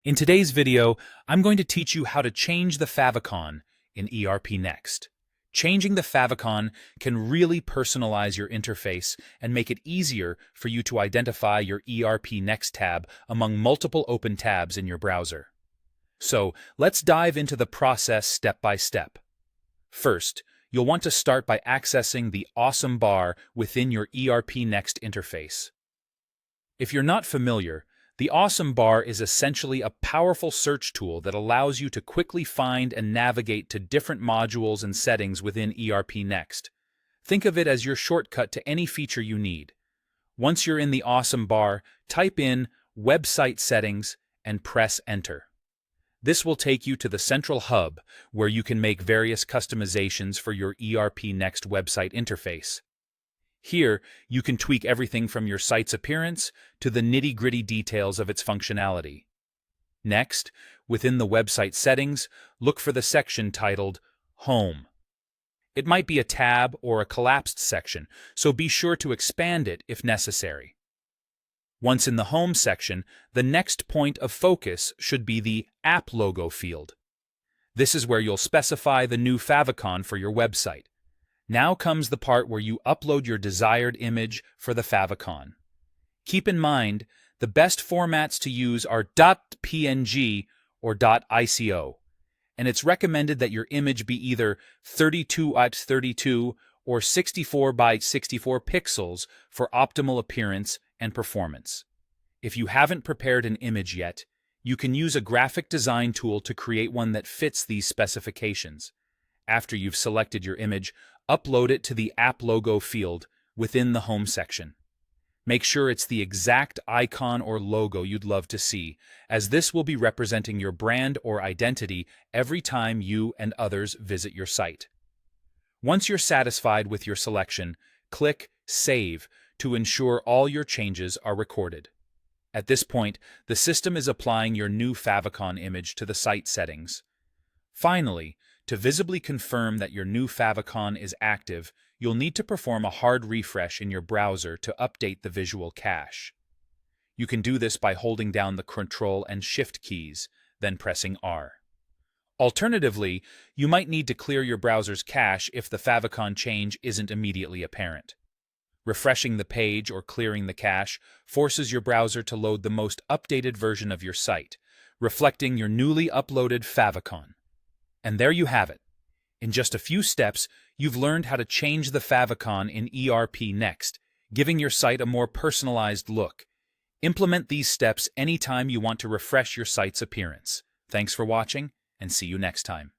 In today's video, I'm going to teach you how to change the favicon in ERPNext. Changing the favicon can really personalize your interface and make it easier for you to identify your ERPNext tab among multiple open tabs in your browser. So, let's dive into the process step by step. First, you'll want to start by accessing the awesome bar within your ERPNext interface. If you're not familiar, the Awesome Bar is essentially a powerful search tool that allows you to quickly find and navigate to different modules and settings within ERPNext. Think of it as your shortcut to any feature you need. Once you're in the Awesome Bar, type in Website Settings and press Enter. This will take you to the central hub where you can make various customizations for your ERPNext website interface. Here, you can tweak everything from your site's appearance to the nitty-gritty details of its functionality. Next, within the website settings, look for the section titled Home. It might be a tab or a collapsed section, so be sure to expand it if necessary. Once in the Home section, the next point of focus should be the App Logo field. This is where you'll specify the new favicon for your website. Now comes the part where you upload your desired image for the favicon. Keep in mind, the best formats to use are .png or .ico, and it's recommended that your image be either 32x32 or 64x64 pixels for optimal appearance and performance. If you haven't prepared an image yet, you can use a graphic design tool to create one that fits these specifications. After you've selected your image, upload it to the App Logo field within the Home section. Make sure it's the exact icon or logo you'd love to see, as this will be representing your brand or identity every time you and others visit your site. Once you're satisfied with your selection, click Save to ensure all your changes are recorded. At this point, the system is applying your new favicon image to the site settings. Finally, to visibly confirm that your new favicon is active, you'll need to perform a hard refresh in your browser to update the visual cache. You can do this by holding down the Ctrl and Shift keys, then pressing R. Alternatively, you might need to clear your browser's cache if the favicon change isn't immediately apparent. Refreshing the page or clearing the cache forces your browser to load the most updated version of your site, reflecting your newly uploaded favicon. And there you have it. In just a few steps, you've learned how to change the favicon in ERPNext, giving your site a more personalized look. Implement these steps anytime you want to refresh your site's appearance. Thanks for watching, and see you next time.